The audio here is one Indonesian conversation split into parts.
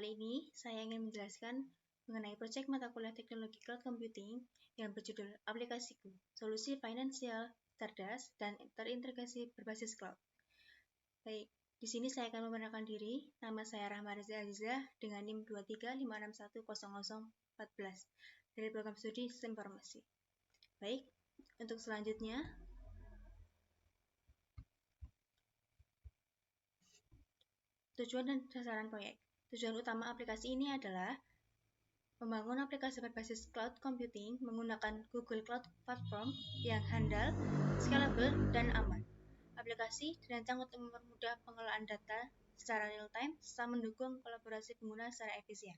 kali ini saya ingin menjelaskan mengenai proyek mata kuliah teknologi cloud computing yang berjudul Aplikasiku, Solusi Finansial Cerdas dan Terintegrasi Berbasis Cloud. Baik, di sini saya akan memperkenalkan diri. Nama saya Rahma Reza Azizah dengan NIM 2356100014 dari program studi Sistem Informasi. Baik, untuk selanjutnya, tujuan dan sasaran proyek. Tujuan utama aplikasi ini adalah membangun aplikasi berbasis cloud computing menggunakan Google Cloud Platform yang handal, scalable, dan aman. Aplikasi dirancang untuk mempermudah pengelolaan data secara real-time serta mendukung kolaborasi pengguna secara efisien.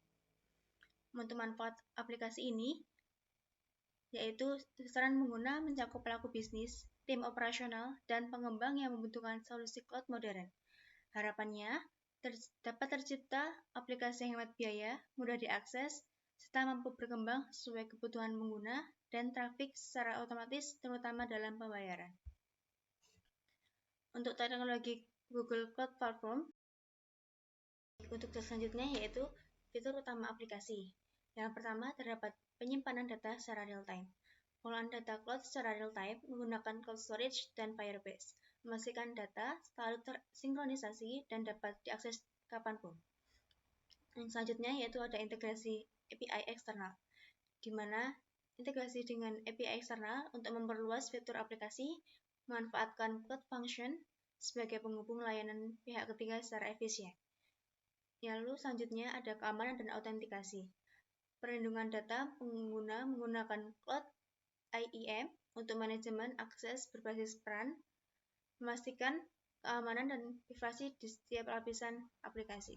Untuk manfaat aplikasi ini, yaitu sasaran pengguna mencakup pelaku bisnis, tim operasional, dan pengembang yang membutuhkan solusi cloud modern. Harapannya, dapat tercipta aplikasi yang hemat biaya, mudah diakses, serta mampu berkembang sesuai kebutuhan pengguna dan trafik secara otomatis, terutama dalam pembayaran. Untuk teknologi Google Cloud Platform, untuk selanjutnya yaitu fitur utama aplikasi. Yang pertama terdapat penyimpanan data secara real-time. Pengolahan data cloud secara real-time menggunakan cloud storage dan Firebase, memastikan data selalu tersinkronisasi dan dapat diakses kapanpun. Yang selanjutnya yaitu ada integrasi API eksternal, di mana integrasi dengan API eksternal untuk memperluas fitur aplikasi, memanfaatkan cloud function sebagai penghubung layanan pihak ketiga secara efisien. Lalu selanjutnya ada keamanan dan autentikasi. Perlindungan data pengguna menggunakan cloud IEM untuk manajemen akses berbasis peran, memastikan keamanan dan privasi di setiap lapisan aplikasi.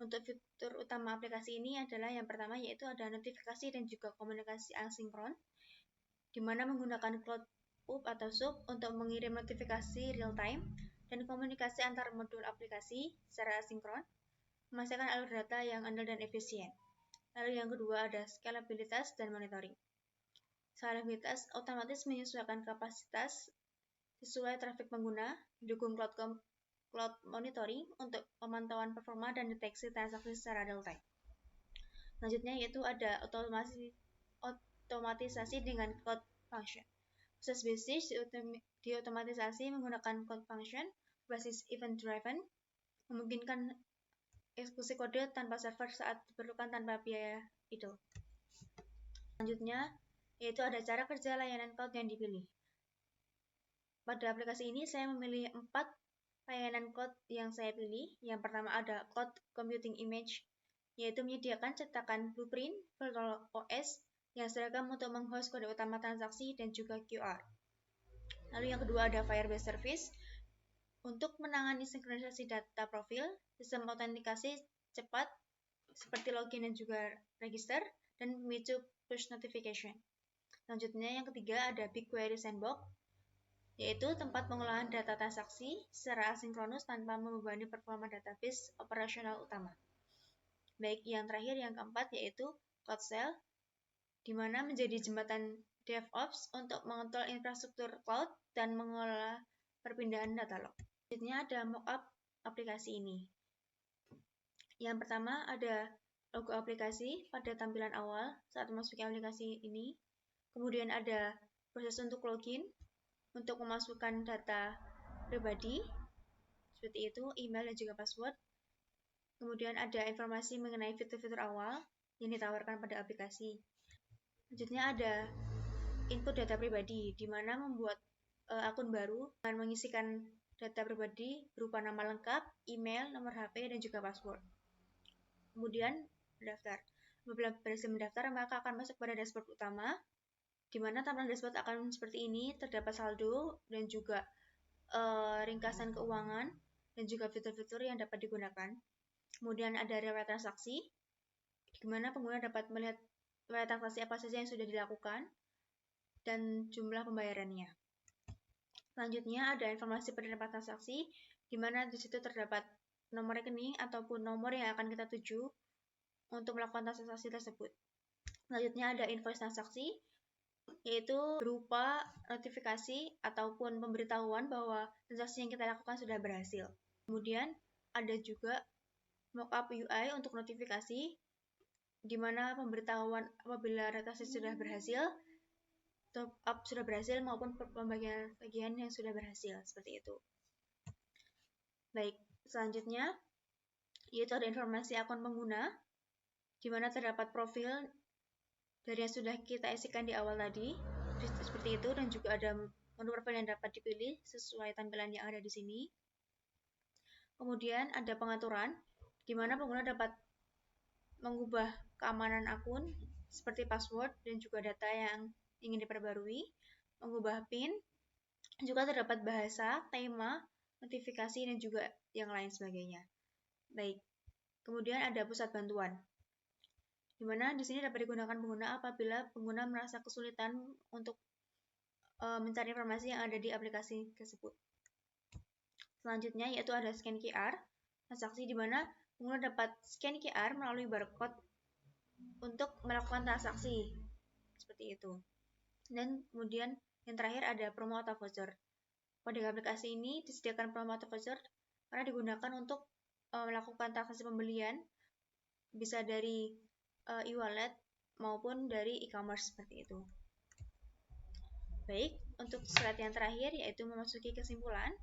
Untuk fitur utama aplikasi ini adalah yang pertama yaitu ada notifikasi dan juga komunikasi asinkron, di mana menggunakan cloud pub atau sub untuk mengirim notifikasi real-time dan komunikasi antar modul aplikasi secara asinkron, memastikan alur data yang andal dan efisien. Lalu yang kedua ada scalabilitas dan monitoring. Scalabilitas otomatis menyesuaikan kapasitas sesuai trafik pengguna, didukung cloud monitoring untuk pemantauan performa dan deteksi transaksi secara real-time. Selanjutnya yaitu ada otomatisasi dengan cloud function. Proses bisnis diotomatisasi menggunakan cloud function berbasis event-driven, memungkinkan eksekusi kode tanpa server saat diperlukan tanpa biaya idle. Selanjutnya, yaitu ada cara kerja layanan cloud yang dipilih. Pada aplikasi ini, saya memilih 4 layanan cloud yang saya pilih. Yang pertama ada Cloud Computing Image, yaitu menyediakan cetakan blueprint virtual OS yang seragam untuk menghost kode utama transaksi dan juga QR. Lalu yang kedua ada Firebase Service, untuk menangani sinkronisasi data profil, sistem autentikasi cepat seperti login dan juga register, dan memicu push notification. Selanjutnya yang ketiga ada BigQuery Sandbox, yaitu tempat pengolahan data transaksi secara asinkronus tanpa membebani performa database operasional utama. Baik, yang terakhir yang keempat yaitu CloudShell, di mana menjadi jembatan DevOps untuk mengontrol infrastruktur cloud dan mengelola perpindahan data log. Selanjutnya ada mockup aplikasi ini. Yang pertama ada logo aplikasi pada tampilan awal saat memasuki aplikasi ini. Kemudian ada proses untuk login, untuk memasukkan data pribadi, seperti itu, email dan juga password. Kemudian ada informasi mengenai fitur-fitur awal yang ditawarkan pada aplikasi. Selanjutnya ada input data pribadi, di mana membuat akun baru dan mengisikan data pribadi berupa nama lengkap, email, nomor HP, dan juga password. Kemudian mendaftar. Apabila berhasil mendaftar, maka akan masuk pada dashboard utama, di mana tampilan dashboard akan seperti ini, terdapat saldo dan juga ringkasan keuangan dan juga fitur-fitur yang dapat digunakan. Kemudian ada riwayat transaksi, di mana pengguna dapat melihat riwayat transaksi apa saja yang sudah dilakukan dan jumlah pembayarannya. Selanjutnya ada informasi penerima transaksi, di mana di situ terdapat nomor rekening ataupun nomor yang akan kita tuju untuk melakukan transaksi tersebut. Selanjutnya ada invoice transaksi, yaitu berupa notifikasi ataupun pemberitahuan bahwa transaksi yang kita lakukan sudah berhasil. Kemudian ada juga mockup UI untuk notifikasi, di mana pemberitahuan apabila retasi sudah berhasil, top up sudah berhasil, maupun pembagian yang sudah berhasil, seperti itu. Baik, selanjutnya yaitu ada informasi akun pengguna, di mana terdapat profil dari yang sudah kita isikan di awal tadi, seperti itu, dan juga ada menu profil yang dapat dipilih sesuai tampilan yang ada di sini. Kemudian ada pengaturan, di mana pengguna dapat mengubah keamanan akun seperti password dan juga data yang ingin diperbarui, mengubah PIN, juga terdapat bahasa, tema, notifikasi, dan juga yang lain sebagainya. Baik, kemudian ada pusat bantuan, di mana di sini dapat digunakan pengguna apabila pengguna merasa kesulitan untuk mencari informasi yang ada di aplikasi tersebut. Selanjutnya yaitu ada scan QR, transaksi di mana pengguna dapat scan QR melalui barcode untuk melakukan transaksi, seperti itu. Dan kemudian yang terakhir ada promo atau voucher. Pada aplikasi ini disediakan promo atau voucher karena digunakan untuk melakukan transaksi pembelian, bisa dari e-wallet maupun dari e-commerce, seperti itu. Baik, untuk slide yang terakhir yaitu memasuki kesimpulan.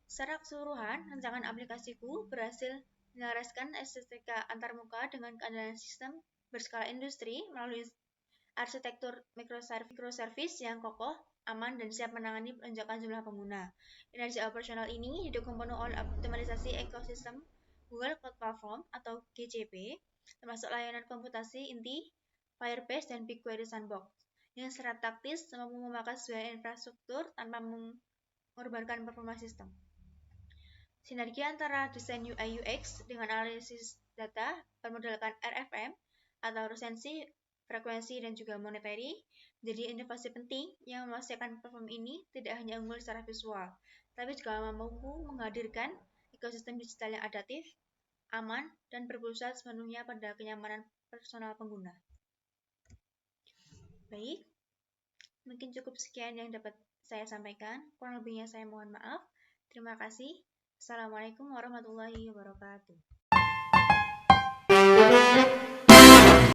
Secara keseluruhan, rancangan aplikasiku berhasil menyelaraskan estetika antarmuka dengan keandalan sistem berskala industri melalui arsitektur microservice yang kokoh, aman, dan siap menangani lonjakan jumlah pengguna. Kinerja operasional ini didukung penuh oleh optimalisasi ekosistem Google Cloud Platform atau GCP, termasuk layanan komputasi inti, Firebase, dan BigQuery Sandbox, yang secara taktis mampu memakas biaya infrastruktur tanpa mengorbankan performa sistem. Sinergi antara desain UI UX dengan analisis data bermodalkan RFM atau resensi, frekuensi, dan juga monetary menjadi inovasi penting yang memastikan platform ini tidak hanya unggul secara visual, tapi juga mampu menghadirkan ekosistem digital yang adaptif, aman, dan berpusat sepenuhnya pada kenyamanan personal pengguna. Baik, mungkin cukup sekian yang dapat saya sampaikan. Kurang lebihnya saya mohon maaf. Terima kasih. Assalamualaikum warahmatullahi wabarakatuh.